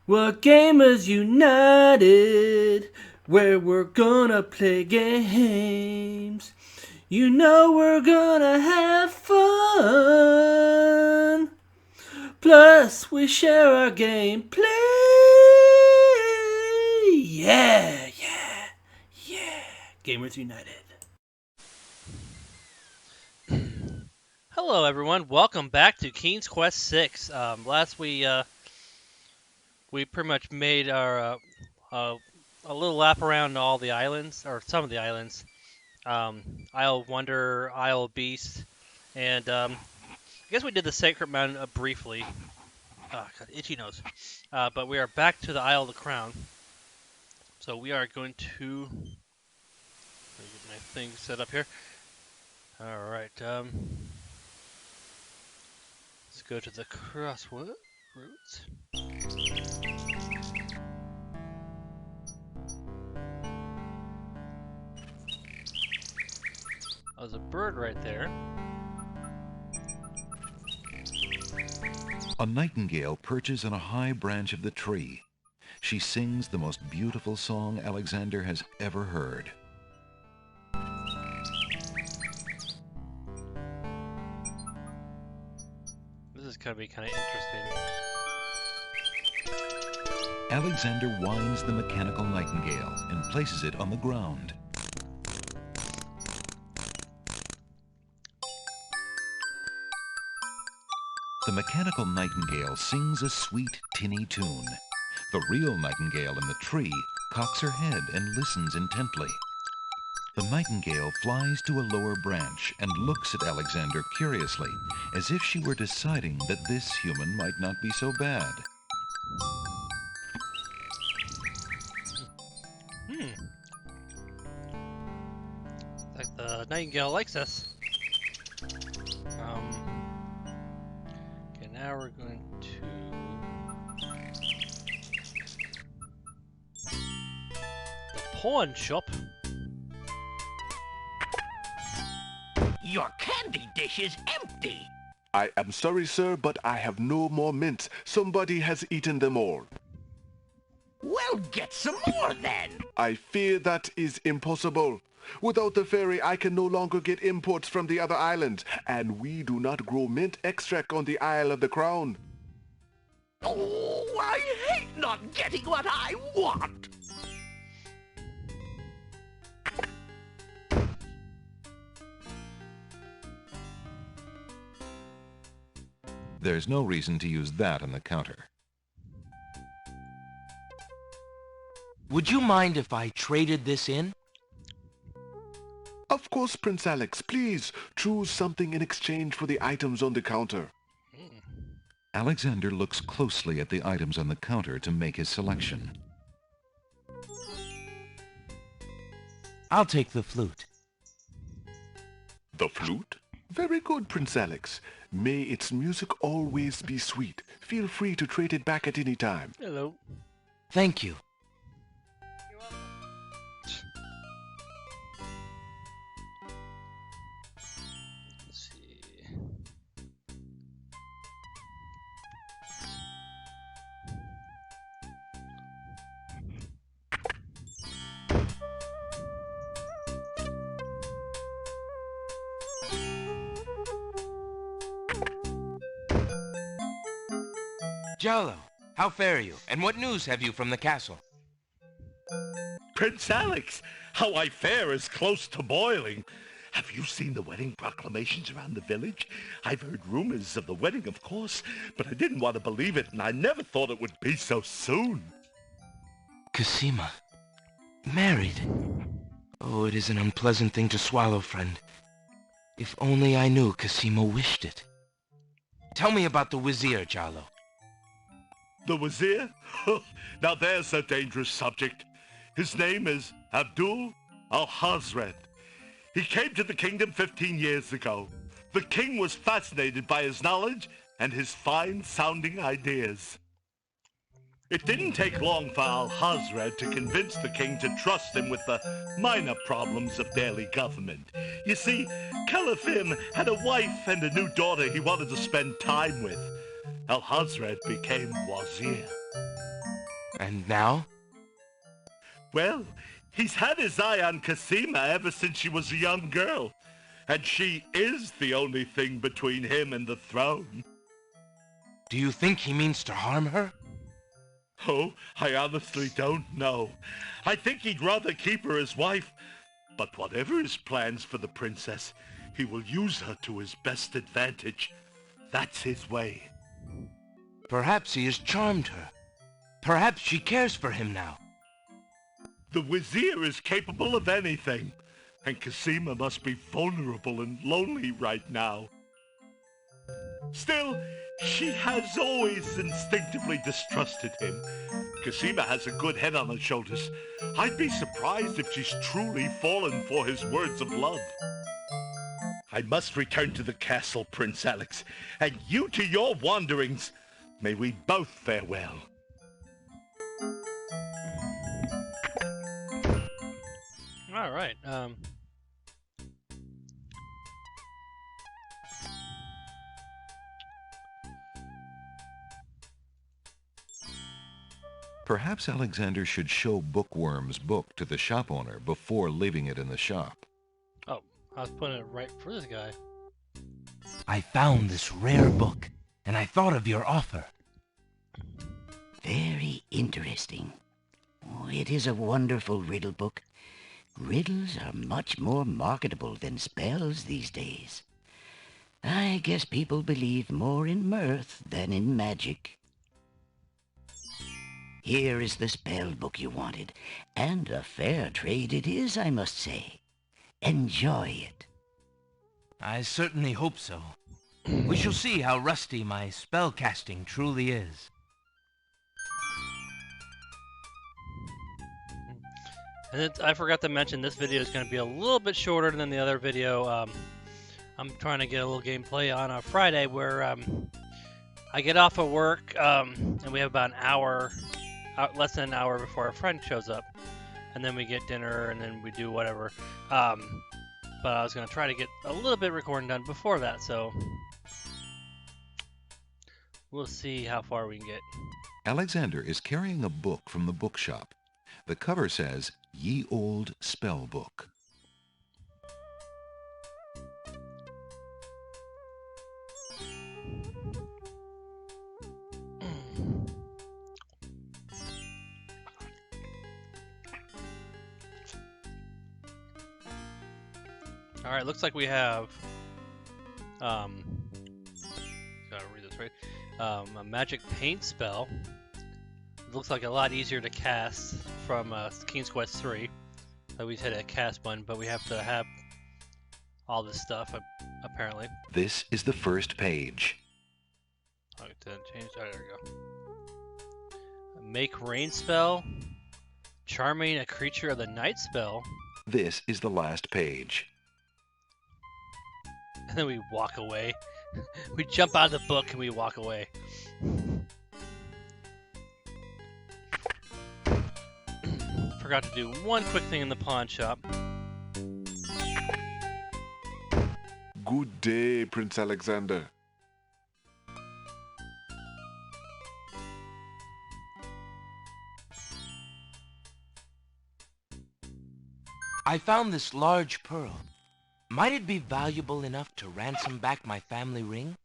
We're Gamers United, where we're gonna play games. You know we're gonna have fun. Plus, we share our gameplay. Yeah, yeah, yeah. Gamers United. Hello, everyone. Welcome back to King's Quest Six. Last we pretty much made our a little lap around all the islands, or some of the islands. Isle of Wonder, Isle of Beast, and I guess we did the Sacred Mountain briefly. Oh, God, itchy nose. But we are back to the Isle of the Crown. So we are going to let me get my thing set up here. All right. Let's go to the crossroads. There's a bird right there. A nightingale perches on a high branch of the tree. She sings the most beautiful song Alexander has ever heard. This is gonna be kind of interesting. Alexander winds the mechanical nightingale and places it on the ground. The mechanical nightingale sings a sweet, tinny tune. The real nightingale in the tree cocks her head and listens intently. The nightingale flies to a lower branch and looks at Alexander curiously, as if she were deciding that this human might not be so bad. Like the nightingale likes us. Okay, now we're going to the pawn shop. Your candy dish is empty. I am sorry, sir, but I have no more mints. Somebody has eaten them all. Well, get some more then. I fear that is impossible. Without the ferry, I can no longer get imports from the other islands, and we do not grow mint extract on the Isle of the Crown. Oh, I hate not getting what I want. There's no reason to use that on the counter. Would you mind if I traded this in? Of course, Prince Alex, please choose something in exchange for the items on the counter. Alexander looks closely at the items on the counter to make his selection. I'll take the flute. The flute? Very good, Prince Alex. May its music always be sweet. Feel free to trade it back at any time. Hello. Thank you. Let's see. Jalo, how fare you? And what news have you from the castle? Prince Alex, how I fare is close to boiling. Have you seen the wedding proclamations around the village? I've heard rumors of the wedding, of course, but I didn't want to believe it, and I never thought it would be so soon. Cosima. Married. Oh, it is an unpleasant thing to swallow, friend. If only I knew Cosima wished it. Tell me about the Wazir, Jalo. The Wazir? Now there's a dangerous subject. His name is Abdul al-Hazred. He came to the kingdom 15 years ago. The king was fascinated by his knowledge and his fine-sounding ideas. It didn't take long for al-Hazred to convince the king to trust him with the minor problems of daily government. You see, Caliph had a wife and a new daughter he wanted to spend time with. Al-Hazred became Wazir. And now? Well, he's had his eye on Cosima ever since she was a young girl. And she is the only thing between him and the throne. Do you think he means to harm her? Oh, I honestly don't know. I think he'd rather keep her as wife. But whatever his plans for the princess, he will use her to his best advantage. That's his way. Perhaps he has charmed her. Perhaps she cares for him now. The Vizier is capable of anything. And Cosima must be vulnerable and lonely right now. Still, she has always instinctively distrusted him. Cosima has a good head on her shoulders. I'd be surprised if she's truly fallen for his words of love. I must return to the castle, Prince Alex, and you to your wanderings. May we both fare well. All right. Perhaps Alexander should show Bookworm's book to the shop owner before leaving it in the shop. Oh, I was putting it right for this guy. I found this rare book, and I thought of your offer. Very interesting. Oh, it is a wonderful riddle book. Riddles are much more marketable than spells these days. I guess people believe more in mirth than in magic. Here is the spell book you wanted, and a fair trade it is, I must say. Enjoy it. I certainly hope so. We shall see how rusty my spellcasting truly is. And I forgot to mention this video is going to be a little bit shorter than the other video. I'm trying to get a little gameplay on a Friday where I get off of work and we have about an hour, less than an hour before a friend shows up. And then we get dinner and then we do whatever. But I was going to try to get a little bit recording done before that, so we'll see how far we can get. Alexander is carrying a book from the bookshop. The cover says, Ye Old Spell Book. All right, looks like we have gotta read this right. A magic paint spell. It looks like a lot easier to cast from King's Quest 3. So we hit a cast button, but we have to have all this stuff apparently. This is the first page. Oh, it didn't change. Oh, there we go. Make rain spell. Charming a creature of the night spell. This is the last page. And then we walk away. We jump out of the book and we walk away. Forgot to do one quick thing in the pawn shop. Good day, Prince Alexander. I found this large pearl. Might it be valuable enough to ransom back my family ring?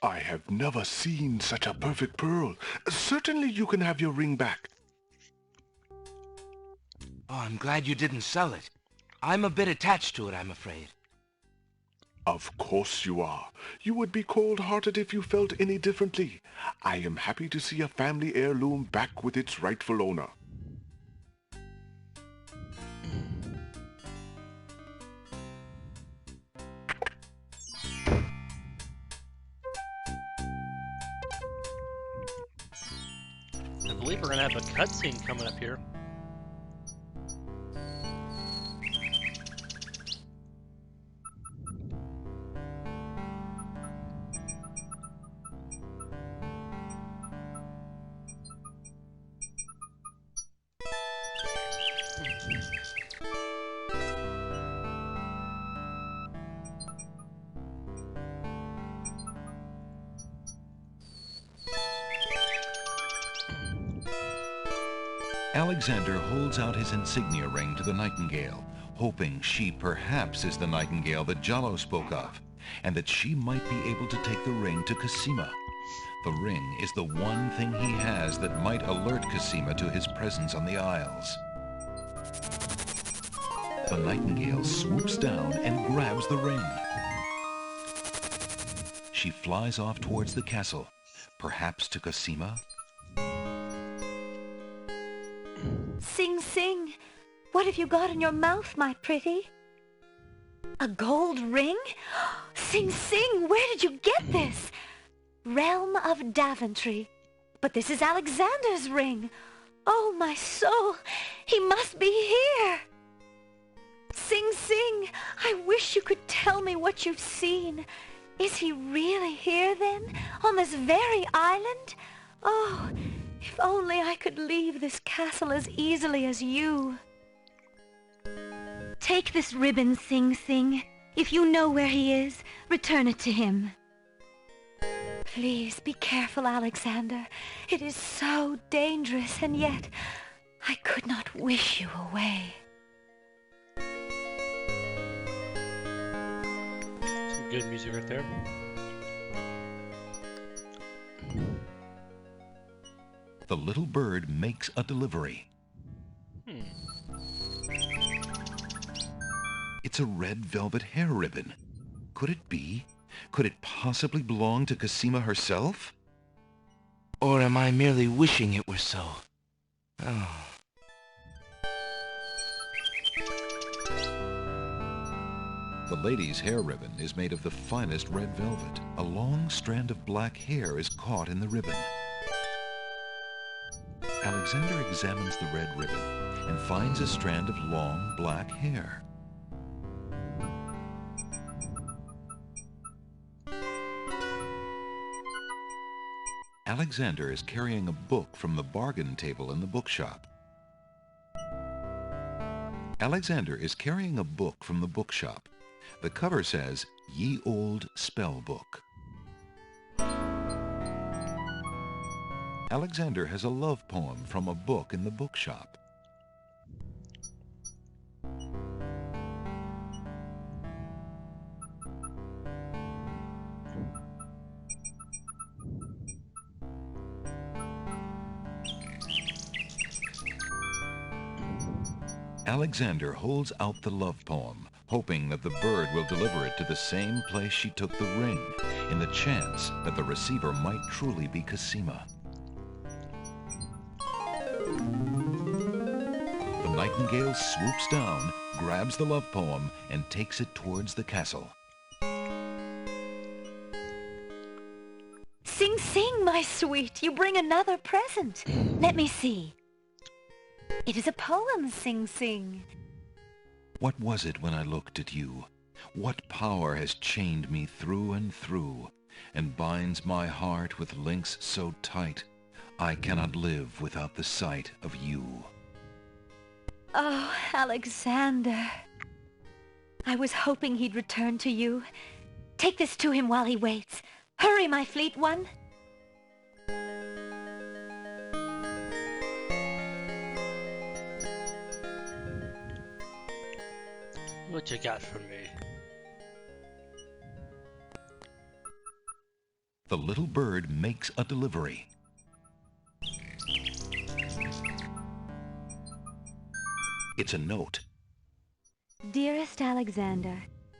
I have never seen such a perfect pearl. Certainly you can have your ring back. Oh, I'm glad you didn't sell it. I'm a bit attached to it, I'm afraid. Of course you are. You would be cold-hearted if you felt any differently. I am happy to see a family heirloom back with its rightful owner. I believe we're gonna have a cutscene coming up here. Alexander holds out his insignia ring to the nightingale, hoping she perhaps is the nightingale that Jalo spoke of, and that she might be able to take the ring to Cosima. The ring is the one thing he has that might alert Cosima to his presence on the Isles. The nightingale swoops down and grabs the ring. She flies off towards the castle, perhaps to Cosima. Sing Sing, what have you got in your mouth, my pretty? A gold ring? Sing Sing, where did you get this? Realm of Daventry. But this is Alexander's ring. Oh, my soul, he must be here. Sing Sing, I wish you could tell me what you've seen. Is he really here then, on this very island? Oh, if only I could leave this castle as easily as you. Take this ribbon, Sing Sing. If you know where he is, return it to him. Please be careful, Alexander. It is so dangerous, and yet I could not wish you away. Some good music right there. The little bird makes a delivery. It's a red velvet hair ribbon. Could it be? Could it possibly belong to Cosima herself? Or am I merely wishing it were so? Oh. The lady's hair ribbon is made of the finest red velvet. A long strand of black hair is caught in the ribbon. Alexander examines the red ribbon and finds a strand of long black hair. Alexander is carrying a book from the bargain table in the bookshop. Alexander is carrying a book from the bookshop. The cover says, Ye Olde Spell Book. Alexander has a love poem from a book in the bookshop. Alexander holds out the love poem, hoping that the bird will deliver it to the same place she took the ring, in the chance that the receiver might truly be Cosima. The nightingale swoops down, grabs the love poem, and takes it towards the castle. Sing Sing, my sweet, you bring another present. Let me see. It is a poem, Sing Sing. What was it when I looked at you? What power has chained me through and through, and binds my heart with links so tight, I cannot live without the sight of you? Oh, Alexander. I was hoping he'd return to you. Take this to him while he waits. Hurry, my fleet one. What you got for me? The little bird makes a delivery. It's a note. Dearest Alexander,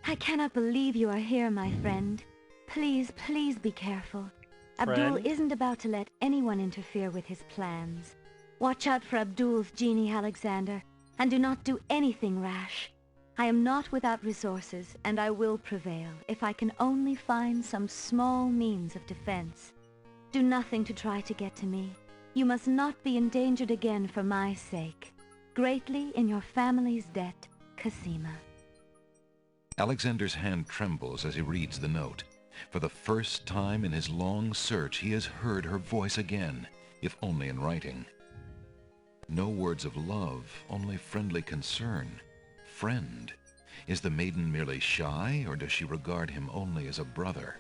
I cannot believe you are here, my friend. Please, please be careful. Abdul Friend? isn't about to let anyone interfere with his plans. Watch out for Abdul's genie, Alexander, and do not do anything rash. I am not without resources, and I will prevail if I can only find some small means of defense. Do nothing to try to get to me. You must not be endangered again for my sake. Greatly in your family's debt, Cosima. Alexander's hand trembles as he reads the note. For the first time in his long search, he has heard her voice again, if only in writing. No words of love, only friendly concern. Friend. Is the maiden merely shy, or does she regard him only as a brother?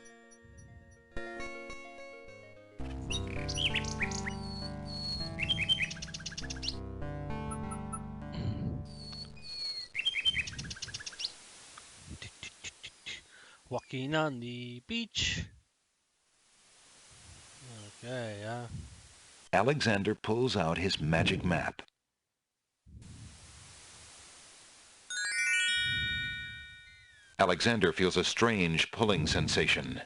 Walking on the beach. Okay, Alexander pulls out his magic map. Alexander feels a strange pulling sensation.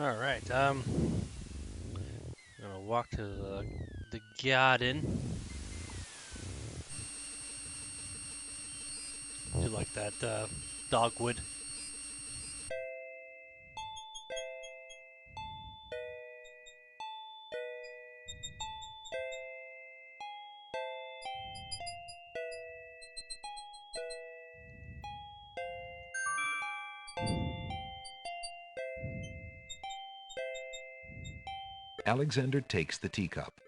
all right. I'm gonna walk to the garden. Do like that dogwood. Alexander takes the teacup.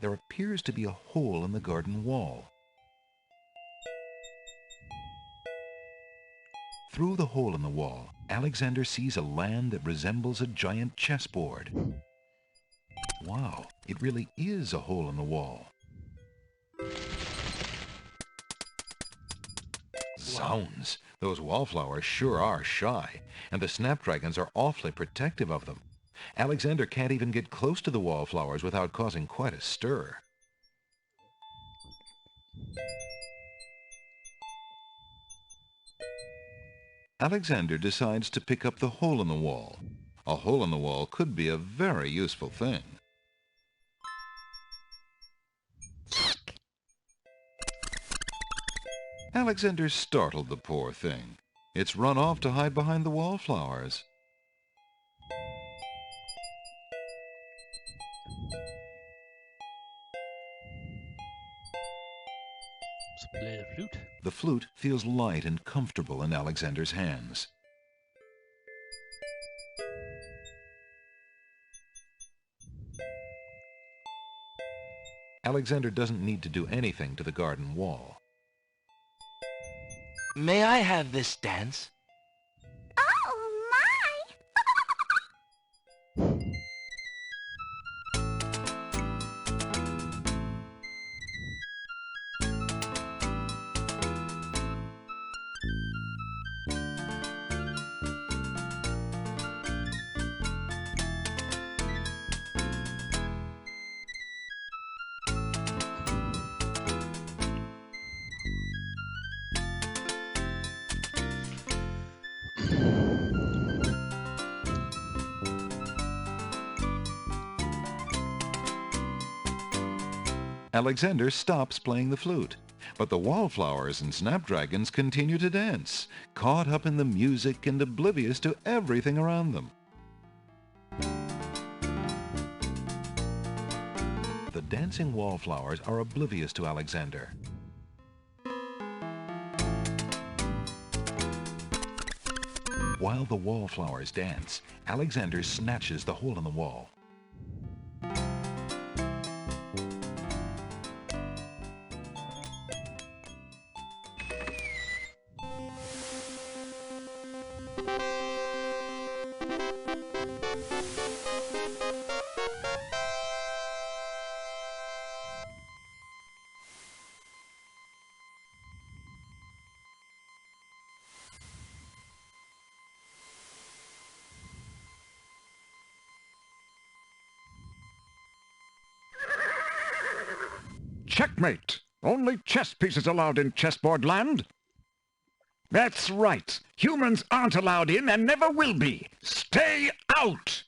There appears to be a hole in the garden wall. Through the hole in the wall, Alexander sees a land that resembles a giant chessboard. Wow, it really is a hole in the wall. Zounds, those wallflowers sure are shy, and the snapdragons are awfully protective of them. Alexander can't even get close to the wallflowers without causing quite a stir. Alexander decides to pick up the hole in the wall. A hole in the wall could be a very useful thing. Alexander startled the poor thing. It's run off to hide behind the wallflowers. Let's play the flute. The flute feels light and comfortable in Alexander's hands. Alexander doesn't need to do anything to the garden wall. May I have this dance? Oh, my! Alexander stops playing the flute, but the wallflowers and snapdragons continue to dance, caught up in the music and oblivious to everything around them. The dancing wallflowers are oblivious to Alexander. While the wallflowers dance, Alexander snatches the hole in the wall. Checkmate! Only chess pieces allowed in chessboard land. That's right. Humans aren't allowed in and never will be. Stay out!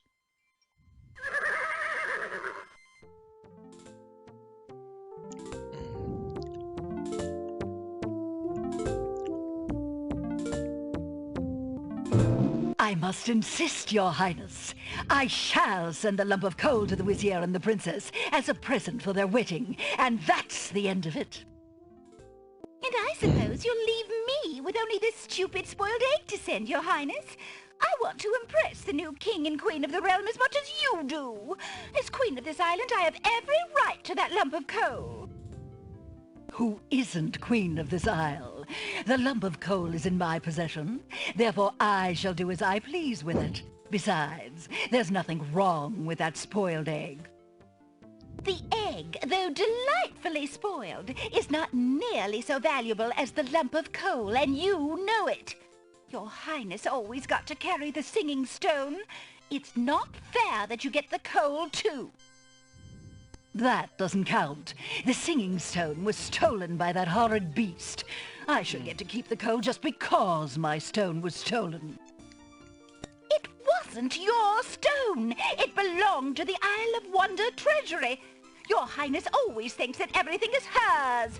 I must insist, Your Highness. I shall send the lump of coal to the Vizier and the Princess as a present for their wedding, and that's the end of it. And I suppose you'll leave me with only this stupid spoiled egg to send, Your Highness. I want to impress the new king and queen of the realm as much as you do. As queen of this island, I have every right to that lump of coal. Who isn't queen of this isle? The lump of coal is in my possession. Therefore, I shall do as I please with it. Besides, there's nothing wrong with that spoiled egg. The egg, though delightfully spoiled, is not nearly so valuable as the lump of coal, and you know it. Your Highness always got to carry the singing stone. It's not fair that you get the coal, too. That doesn't count. The singing stone was stolen by that horrid beast. I shall get to keep the coal just because my stone was stolen. It wasn't your stone. It belonged to the Isle of Wonder treasury. Your Highness always thinks that everything is hers.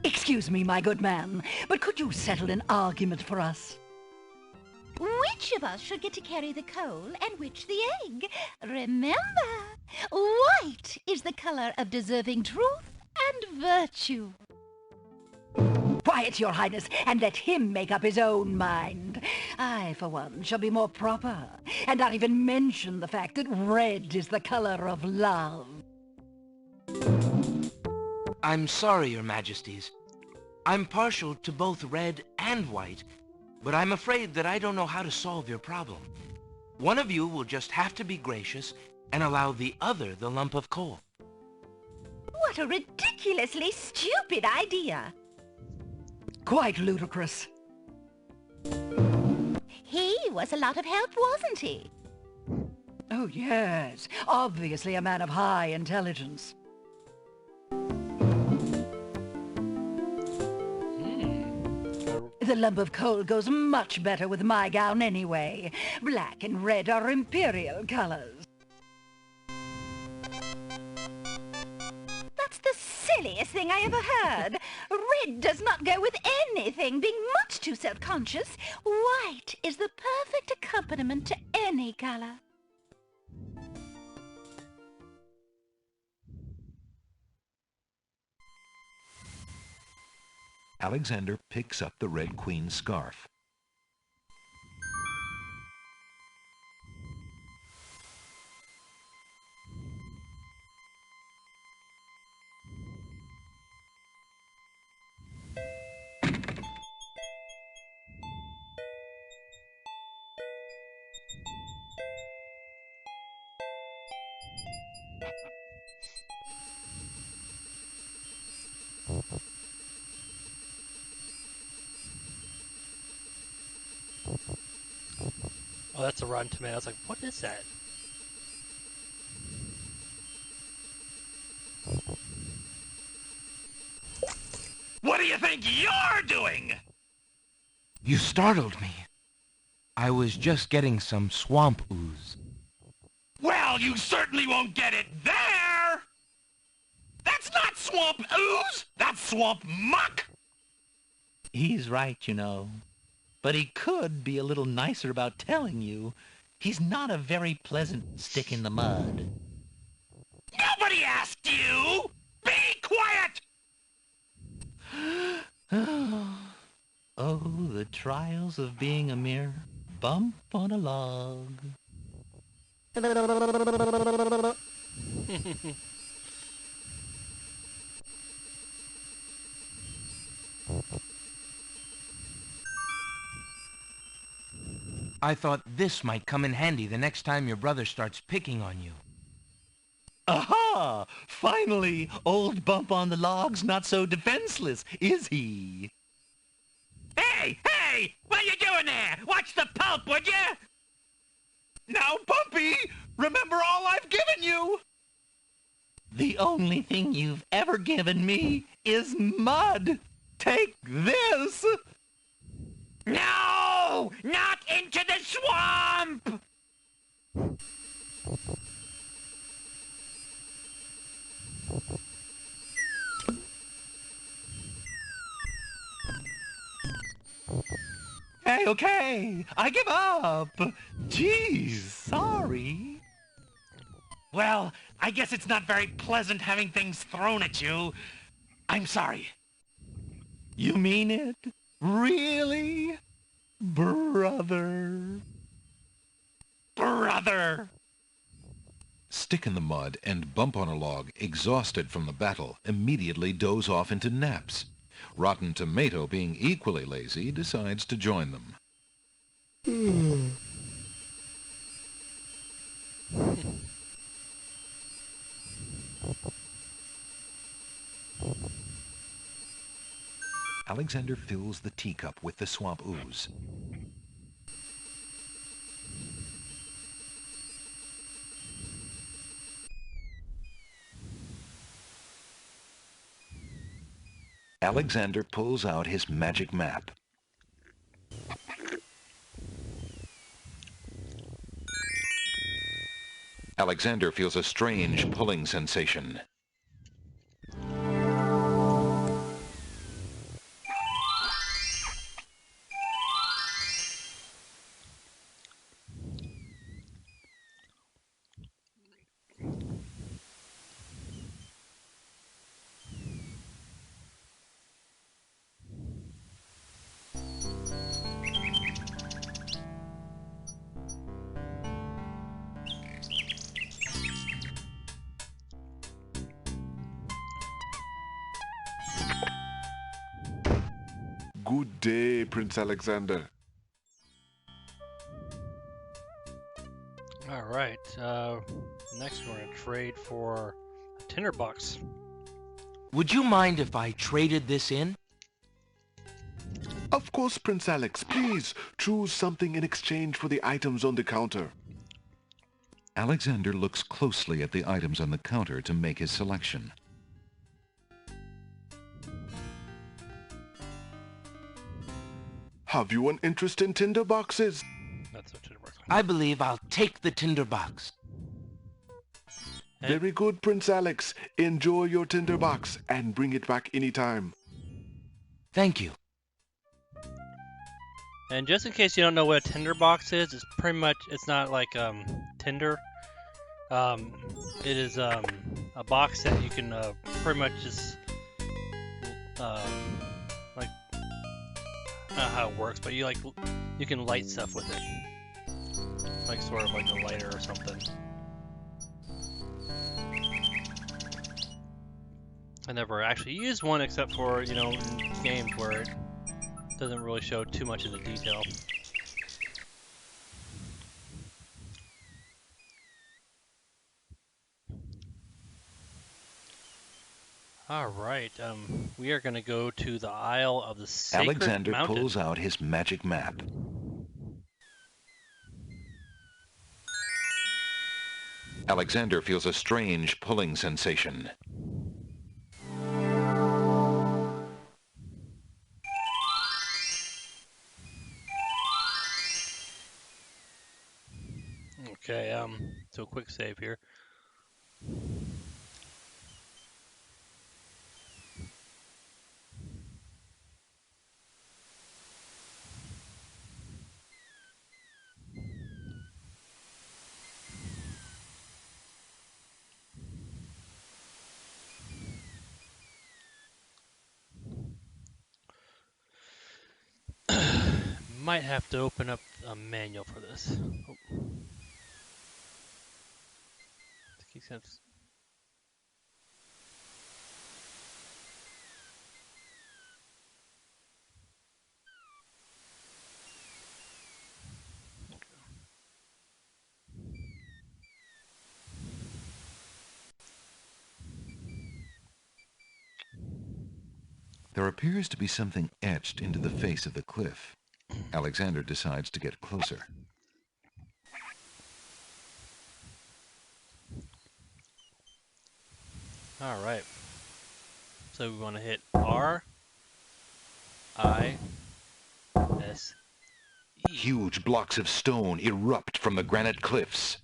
Excuse me, my good man, but could you settle an argument for us? Which of us should get to carry the coal and which the egg? Remember, white is the color of deserving truth and virtue. Quiet, your Highness, and let him make up his own mind. I, for one, shall be more proper, and not even mention the fact that red is the color of love. I'm sorry, Your Majesties. I'm partial to both red and white, but I'm afraid that I don't know how to solve your problem. One of you will just have to be gracious and allow the other the lump of coal. What a ridiculously stupid idea. Quite ludicrous. He was a lot of help, wasn't he? Oh, yes. Obviously a man of high intelligence. The lump of coal goes much better with my gown anyway. Black and red are imperial colors. That's the silliest thing I ever heard. Red does not go with anything, being much too self-conscious. White is the perfect accompaniment to any color. Alexander picks up the Red Queen's scarf. Oh, that's a Rotten Tomato. I was like, what is that? What do you think you're doing? You startled me. I was just getting some swamp ooze. Well, you certainly won't get it there! That's not swamp ooze! That's swamp muck! He's right, you know. But he could be a little nicer about telling you. He's not a very pleasant stick in the mud. Nobody asked you! Be quiet! Oh, the trials of being a mere bump on a log. I thought this might come in handy the next time your brother starts picking on you. Aha! Finally, old Bump on the Log's not so defenseless, is he? Hey! Hey! What you doing there? Watch the pulp, would you? Now, Bumpy, remember all I've given you! The only thing you've ever given me is mud. Take this! No! Not into the swamp! Hey, okay, I give up. Geez, sorry. Well, I guess it's not very pleasant having things thrown at you. I'm sorry. You mean it? Really? Brother. Brother. Stick in the Mud and Bump on a Log, exhausted from the battle, immediately doze off into naps. Rotten Tomato, being equally lazy, decides to join them. Alexander fills the teacup with the swamp ooze. Alexander pulls out his magic map. Alexander feels a strange pulling sensation. Good day, Prince Alexander. All right. Next, we're gonna trade for a tinderbox. Would you mind if I traded this in? Of course, Prince Alex. Please choose something in exchange for the items on the counter. Alexander looks closely at the items on the counter to make his selection. Have you an interest in tinderboxes? That's a tinderbox. I believe I'll take the tinderbox. Very good, Prince Alex. Enjoy your tinderbox and bring it back anytime. Thank you. And just in case you don't know what a tinderbox is, it's pretty much, it's not like Tinder. It is a box that you can pretty much just like, I don't know how it works, but you can light stuff with it, like sort of like a lighter or something. I never actually used one except for, you know, in games where it doesn't really show too much of the detail. Alright, we are going to go to the Isle of the Sacred Alexander Mountain. pulls out his magic map. Alexander feels a strange pulling sensation. Okay, so quick save here. Might have to open up a manual for this. Oh. Makes sense. There appears to be something etched into the face of the cliff. Alexander decides to get closer. Alright. So we want to hit R, I, S, E. Huge blocks of stone erupt from the granite cliffs.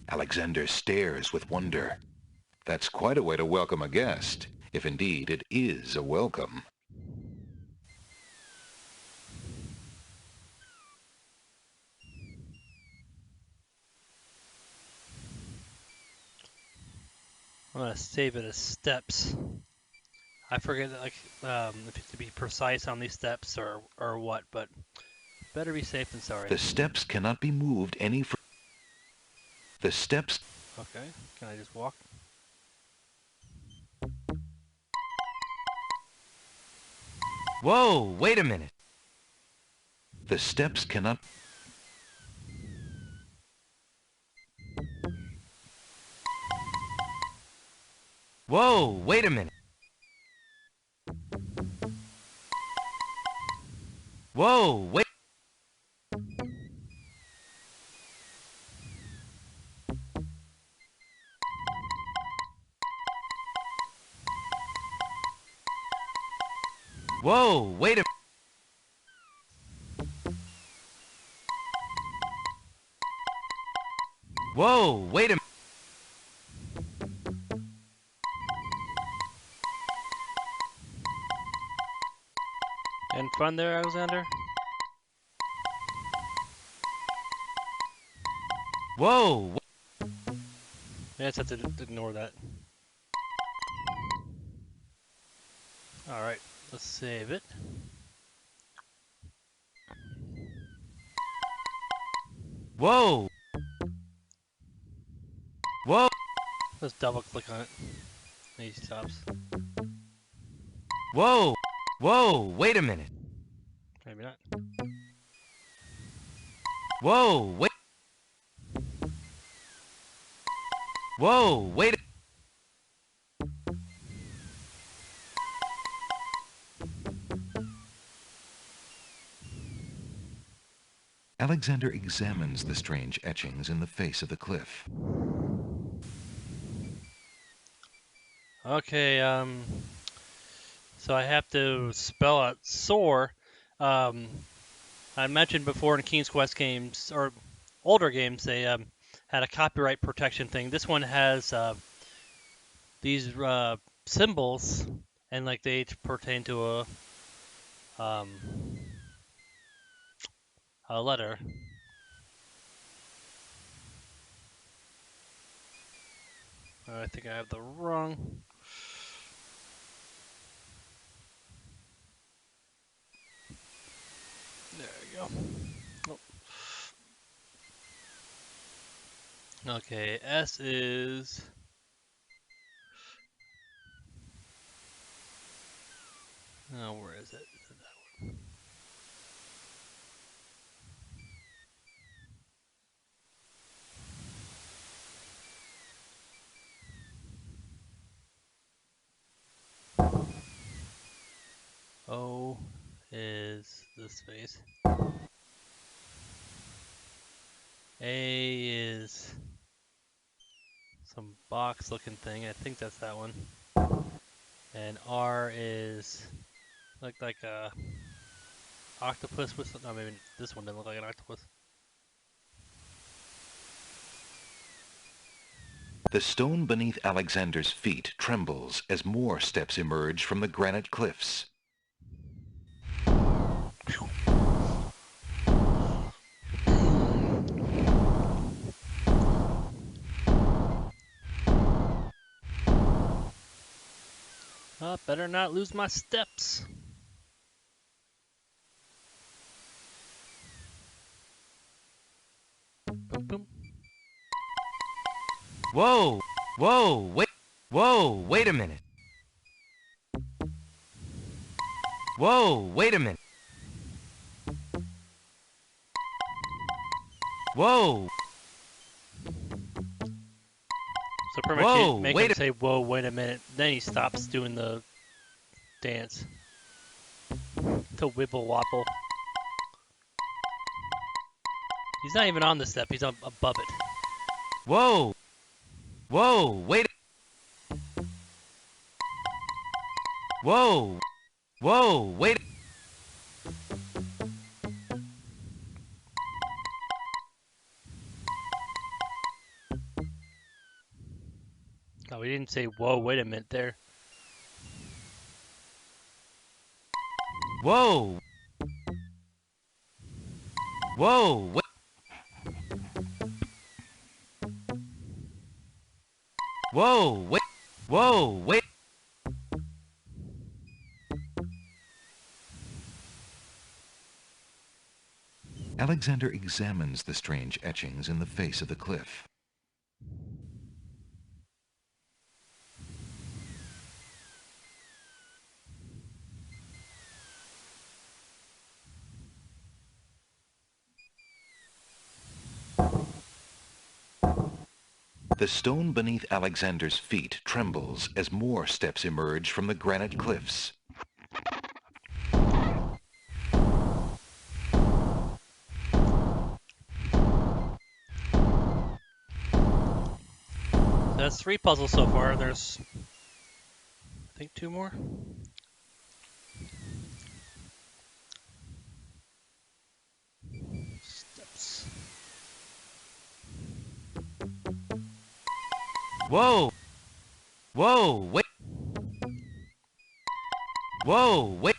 Alexander stares with wonder. That's quite a way to welcome a guest, if indeed it is a welcome. I'm gonna save it as steps. I forget like if it to be precise on these steps or what, but better be safe than sorry. The steps cannot be moved any further. The steps... Okay, can I just walk? Whoa, wait a minute. The steps cannot... Whoa, wait a minute. Whoa, wait. Whoa, wait a... Whoa, wait a... And fun there, Alexander? Whoa! Yeah, I just have to ignore that. Alright, let's save it. Whoa! Whoa! Let's double click on it. And he stops. Whoa! Whoa! Wait a minute. Maybe not. Whoa! Wait. Whoa! Wait. Alexander examines the strange etchings in the face of the cliff. Okay, so I have to spell out soar. I mentioned before in King's Quest games, or older games, they had a copyright protection thing. This one has these symbols, and like they each pertain to a letter. I think I have the wrong. There we go. Oh. Okay, S is. Oh, where is it? Is it that one? O is this space. A is some box looking thing. I think that's that one. And R is look like a octopus with no, maybe this one doesn't look like an octopus. The stone beneath Alexander's feet trembles as more steps emerge from the granite cliffs. Better not lose my steps. Boom, boom. Whoa! Whoa! Wait! Whoa! Wait a minute. Whoa! Wait a minute. Whoa! So pretty much Whoa, you make him say, whoa, wait a minute. Then he stops doing the dance. To wibble wobble. He's not even on the step, he's up above it. Whoa! Whoa! Wait! Whoa! Whoa! Wait! Oh, we didn't say, whoa, wait a minute there. Whoa! Whoa! Wait! Whoa! Wait! Whoa, wait. Alexander examines the strange etchings in the face of the cliff. The stone beneath Alexander's feet trembles as more steps emerge from the granite cliffs. That's 3 puzzles so far. There's, I think, 2 more. Steps. Whoa! Whoa, wait! Whoa, wait!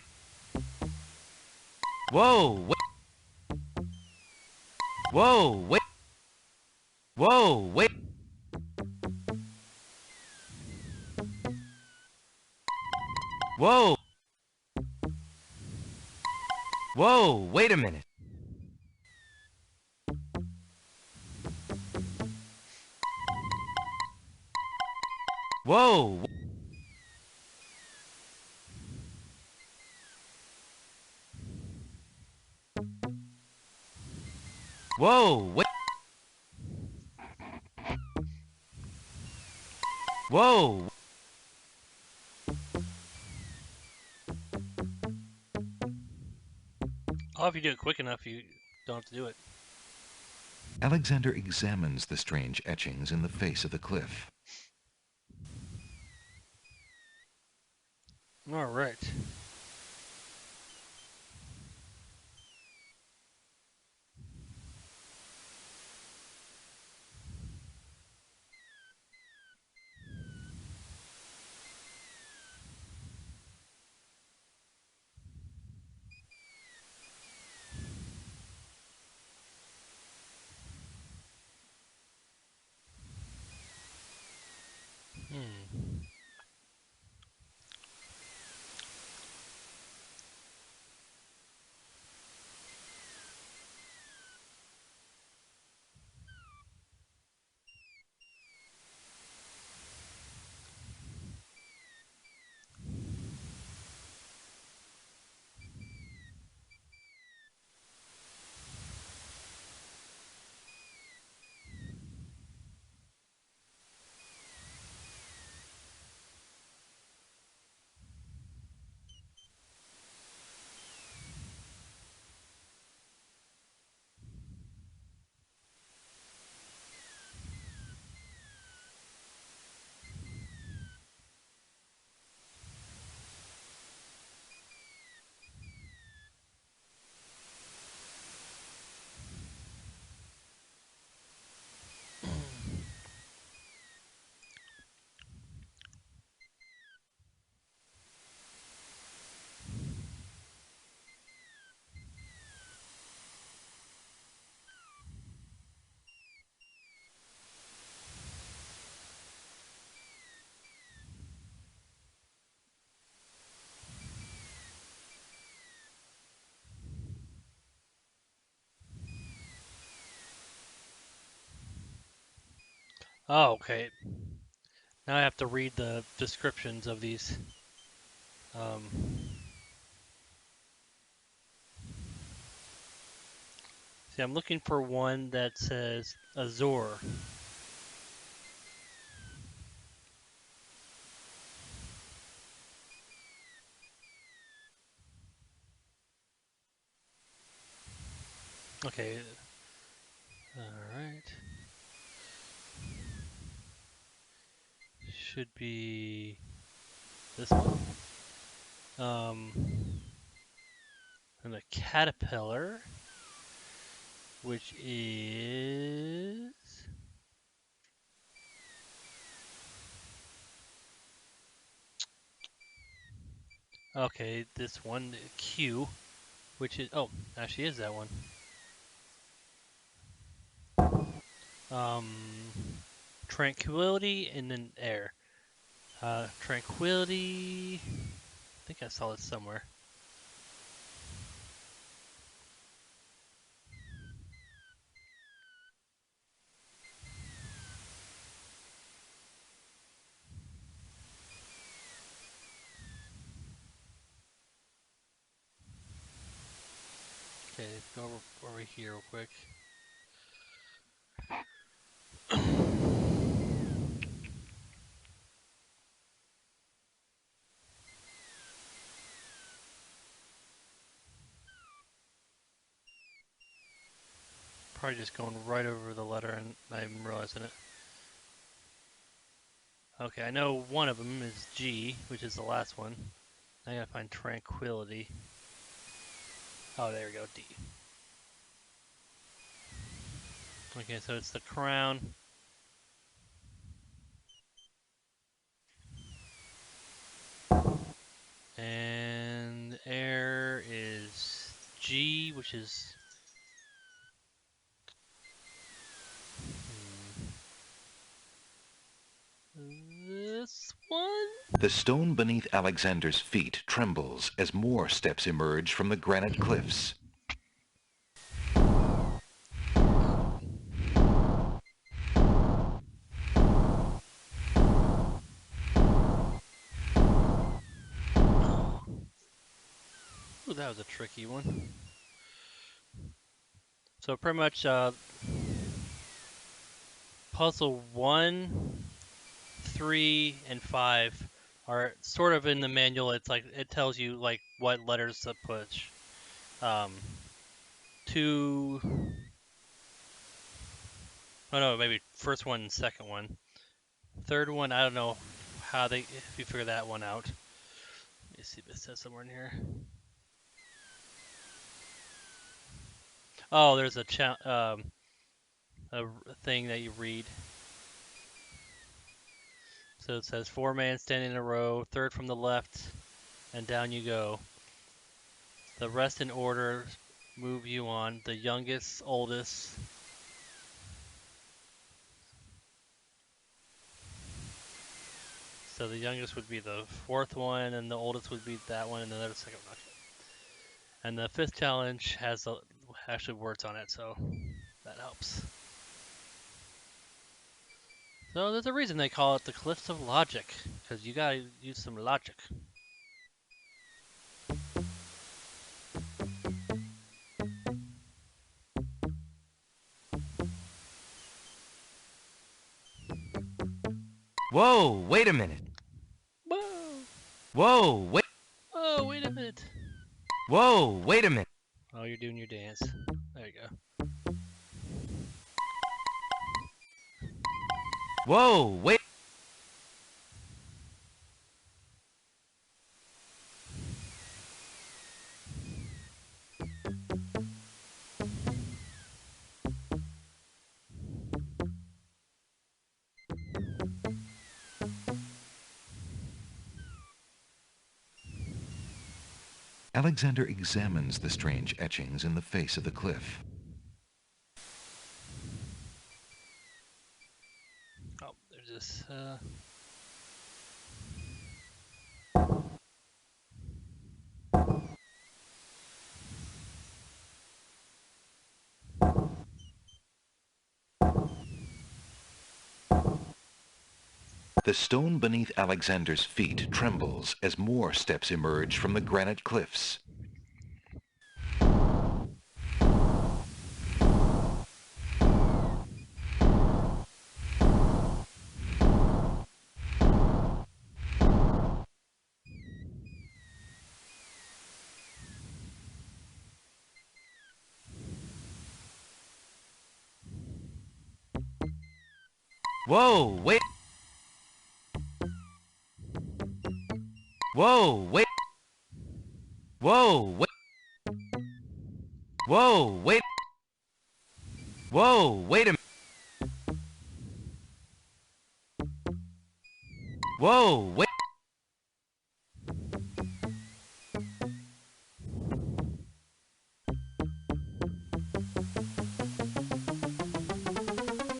Whoa, wait! Whoa, wait! Whoa, wait! Whoa! Whoa, wait a minute. Whoa! Whoa, wait! Whoa! Oh, if you do it quick enough, you don't have to do it. Alexander examines the strange etchings in the face of the cliff. All right. Oh, okay. Now I have to read the descriptions of these. See, I'm looking for one that says Azure. Okay. All right. Should be this one. And the caterpillar, which is okay. This one Q, which is actually is that one. Tranquility and then air. Tranquility. I think I saw it somewhere. Okay, go over here real quick. Probably just going right over the letter and not even realizing it. Okay, I know one of them is G, which is the last one. I gotta find tranquility. Oh, there we go, D. Okay, so it's the crown. And air is G, which is... this one? The stone beneath Alexander's feet trembles as more steps emerge from the granite cliffs. Ooh, that was a tricky one. So pretty much puzzle 1, 3, and 5 are sort of in the manual. It's like it tells you like what letters to push. 2. Oh no, maybe first one and second one. Third one, I don't know how if you figure that one out. Let me see if it says somewhere in here. Oh, there's a thing that you read. So it says 4 man standing in a row, third from the left, and down you go. The rest in order move you on. The youngest, oldest. So the youngest would be the 4th one, and the oldest would be that one, and then the second one. And the 5th challenge has actually words on it, so that helps. So there's a reason they call it the Cliffs of Logic, because you gotta use some logic. Whoa, wait a minute. Whoa! Whoa, wait. Oh, wait a minute. Whoa, wait a minute. Oh, you're doing your dance. There you go. Whoa, wait. Alexander examines the strange etchings in the face of the cliff. Oh, there's this, The stone beneath Alexander's feet trembles as more steps emerge from the granite cliffs. Whoa, wait. Whoa, wait. Whoa, wait. Whoa, wait. Whoa, wait a minute. Whoa, wait.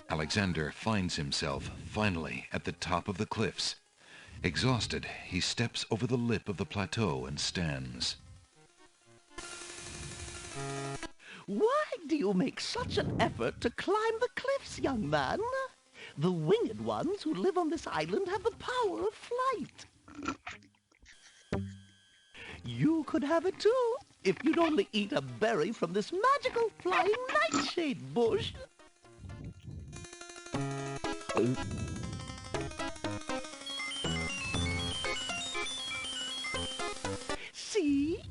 Alexander finds himself finally at the top of the cliffs. Exhausted, he steps over the lip of the plateau and stands. Why do you make such an effort to climb the cliffs, young man? The winged ones who live on this island have the power of flight. You could have it too, if you'd only eat a berry from this magical flying nightshade bush. See?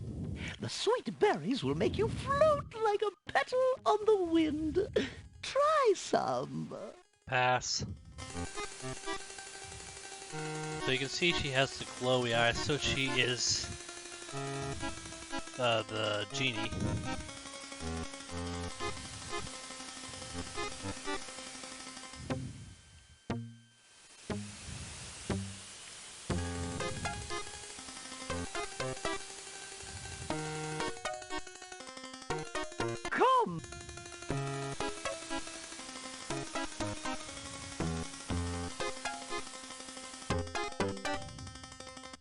The sweet berries will make you float like a petal on the wind. Try some. Pass. So you can see she has the glowy eyes, so she is the genie. Come!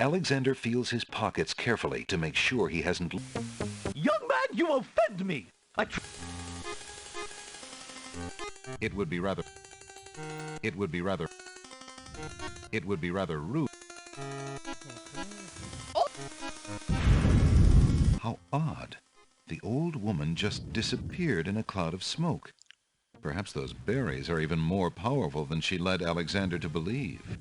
Alexander feels his pockets carefully to make sure he hasn't... Young man, you offend me! It would be rather rude. How odd. The old woman just disappeared in a cloud of smoke. Perhaps those berries are even more powerful than she led Alexander to believe.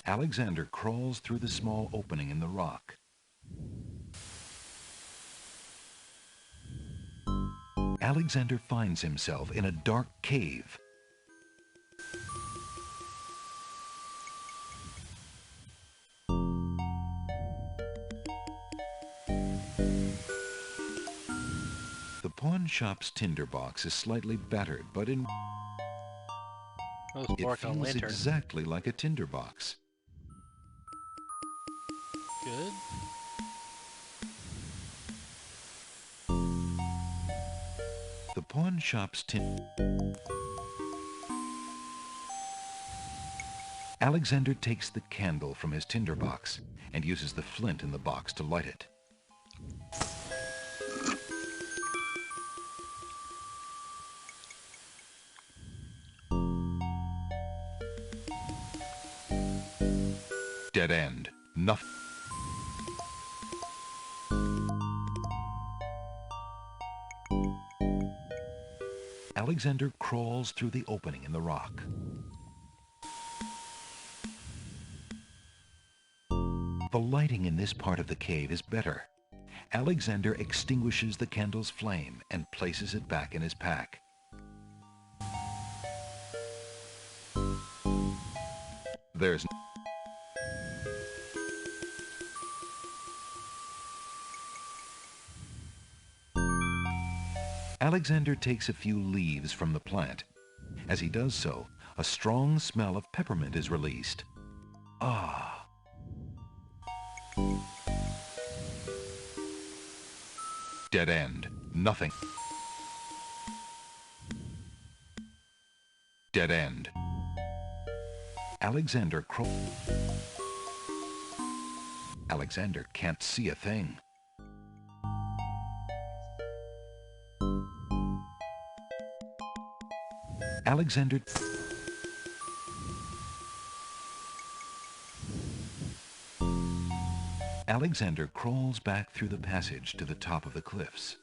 Alexander crawls through the small opening in the rock. Alexander finds himself in a dark cave. The pawn shop's tinderbox is slightly battered, but it feels exactly like a tinderbox. Good. The pawn shop's Alexander takes the candle from his tinderbox and uses the flint in the box to light it. Dead end. Nothing. Alexander crawls through the opening in the rock. The lighting in this part of the cave is better. Alexander extinguishes the candle's flame and places it back in his pack. There's Alexander takes a few leaves from the plant. As he does so, a strong smell of peppermint is released. Ah! Dead end. Nothing. Dead end. Alexander can't see a thing. Alexander crawls back through the passage to the top of the cliffs.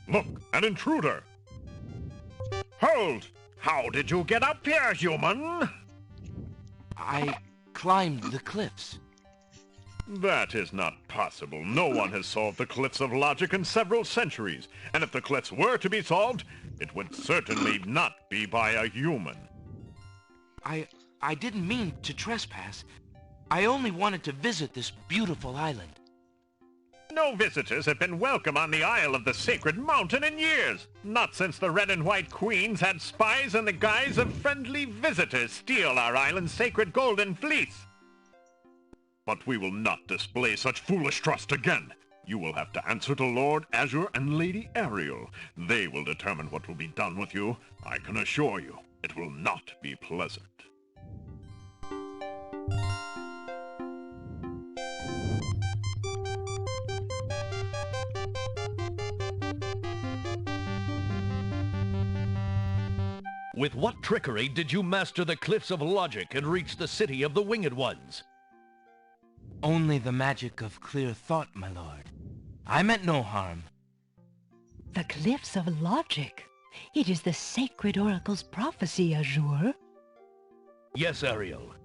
Look, an intruder! Hold! How did you get up here, human? I climbed the cliffs. That is not possible. No one has solved the cliffs of logic in several centuries. And if the cliffs were to be solved, it would certainly not be by a human. I didn't mean to trespass. I only wanted to visit this beautiful island. No visitors have been welcome on the Isle of the Sacred Mountain in years. Not since the Red and White Queens had spies in the guise of friendly visitors steal our island's sacred golden fleece. But we will not display such foolish trust again. You will have to answer to Lord Azure and Lady Ariel. They will determine what will be done with you. I can assure you, it will not be pleasant. With what trickery did you master the Cliffs of Logic and reach the city of the Winged Ones? Only the magic of clear thought, my lord. I meant no harm. The Cliffs of Logic. It is the sacred oracle's prophecy, Azure. Yes, Ariel.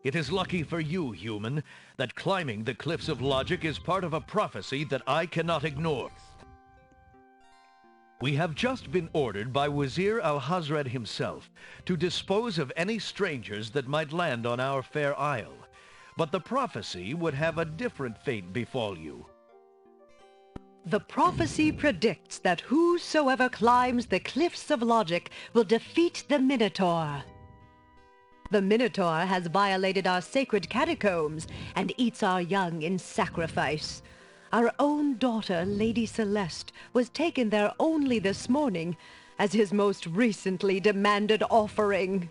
It is lucky for you, human, that climbing the Cliffs of Logic is part of a prophecy that I cannot ignore. We have just been ordered by Wazir Al-Hazred himself to dispose of any strangers that might land on our fair isle. But the prophecy would have a different fate befall you. The prophecy predicts that whosoever climbs the Cliffs of Logic will defeat the Minotaur. The Minotaur has violated our sacred catacombs and eats our young in sacrifice. Our own daughter, Lady Celeste, was taken there only this morning as his most recently demanded offering.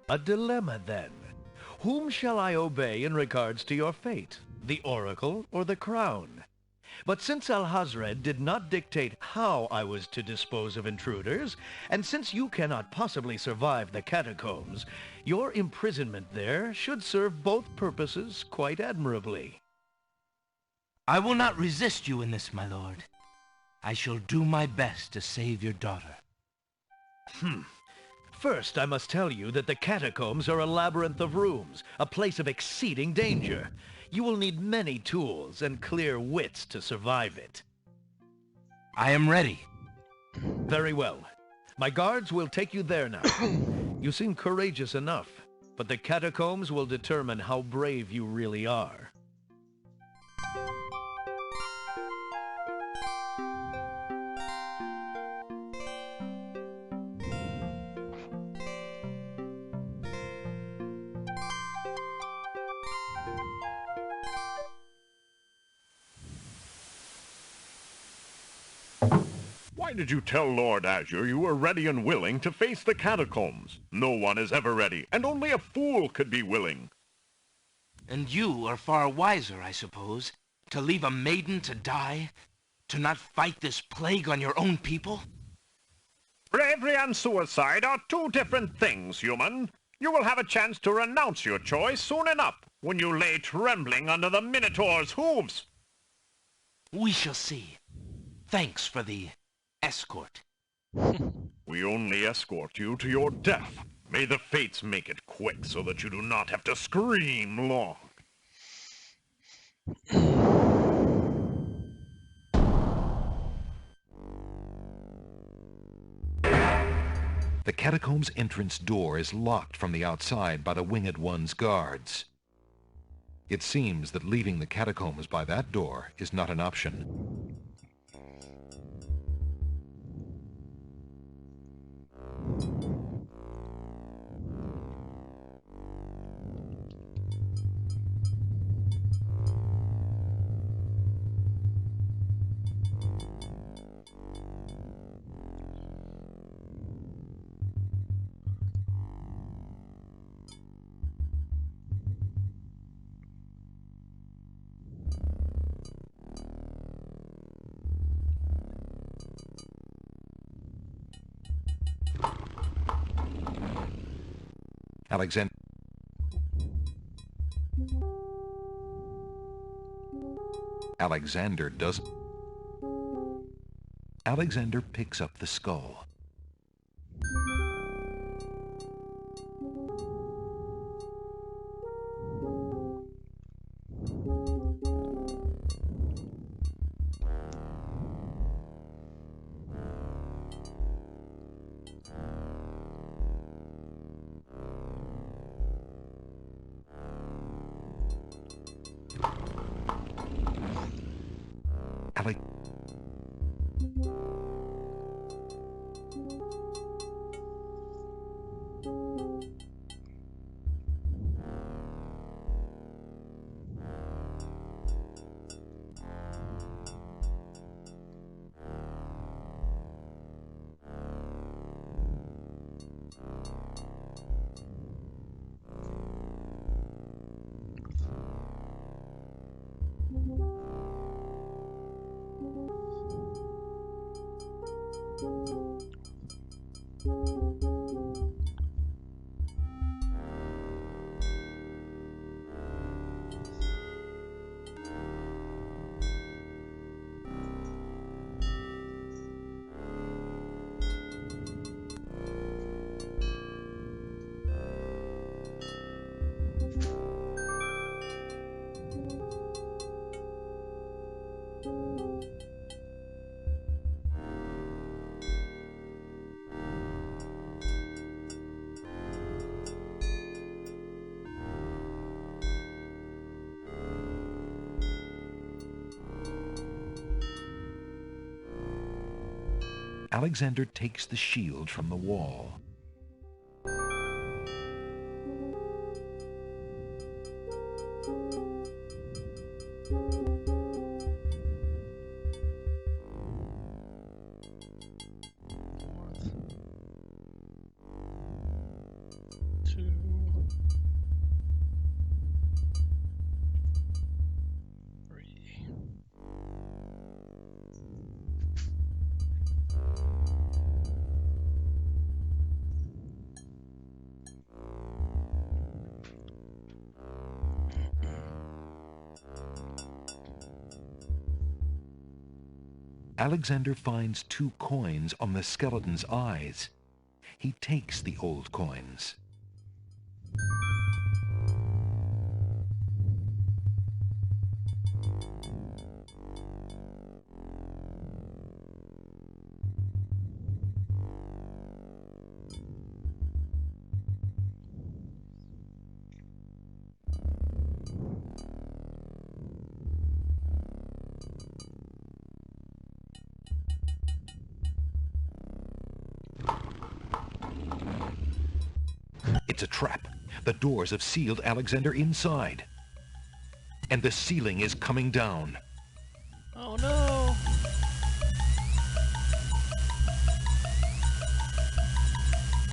A dilemma, then. Whom shall I obey in regards to your fate, the Oracle or the Crown? But since Al-Hazred did not dictate how I was to dispose of intruders, and since you cannot possibly survive the catacombs, your imprisonment there should serve both purposes quite admirably. I will not resist you in this, my lord. I shall do my best to save your daughter. First, I must tell you that the catacombs are a labyrinth of rooms, a place of exceeding danger. You will need many tools and clear wits to survive it. I am ready. Very well. My guards will take you there now. You seem courageous enough, but the catacombs will determine how brave you really are. Why did you tell Lord Azure you were ready and willing to face the catacombs? No one is ever ready, and only a fool could be willing. And you are far wiser, I suppose, to leave a maiden to die? To not fight this plague on your own people? Bravery and suicide are two different things, human. You will have a chance to renounce your choice soon enough, when you lay trembling under the Minotaur's hooves. We shall see. Thanks for the escort. We only escort you to your death. May the fates make it quick so that you do not have to scream long. The catacomb's entrance door is locked from the outside by the Winged One's guards. It seems that leaving the catacombs by that door is not an option. Alexander picks up the skull. Alexander takes the shield from the wall. Alexander finds 2 coins on the skeleton's eyes. He takes the old coins. It's a trap. The doors have sealed Alexander inside. And the ceiling is coming down. Oh no!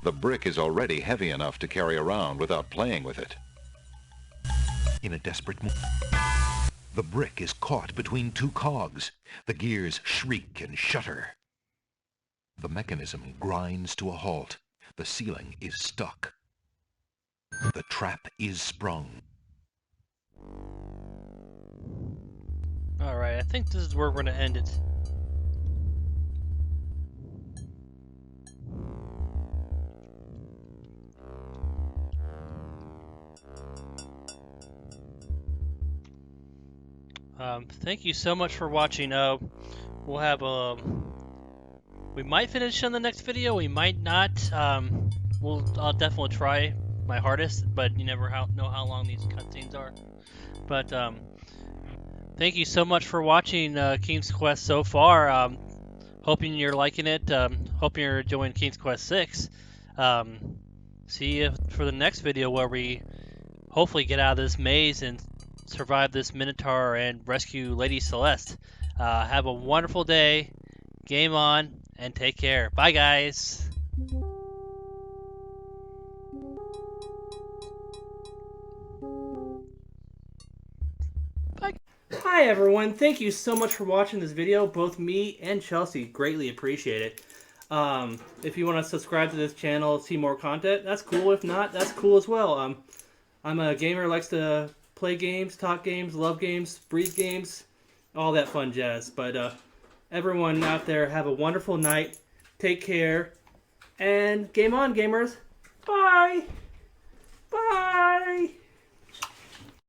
The brick is already heavy enough to carry around without playing with it. In a desperate move, the brick is caught between 2 cogs. The gears shriek and shudder. The mechanism grinds to a halt. The ceiling is stuck. The trap is sprung. Alright, I think this is where we're going to end it. Thank you so much for watching. We'll have we might finish on the next video. We might not. I'll definitely try my hardest, but you never know how long these cutscenes are. But thank you so much for watching King's Quest so far. Hoping you're liking it. Hoping you're enjoying King's Quest 6. See you for the next video where we hopefully get out of this maze and survive this Minotaur and rescue Lady Celeste. Have a wonderful day. Game on, and take care. Bye, guys. Hi everyone, thank you so much for watching this video. Both me and Chelsea greatly appreciate it. If you want to subscribe to this channel, see more content, that's cool. If not, that's cool as well. I'm a gamer who likes to play games, talk games, love games, breathe games, all that fun jazz. But everyone out there, have a wonderful night. Take care. And game on, gamers. Bye. Bye.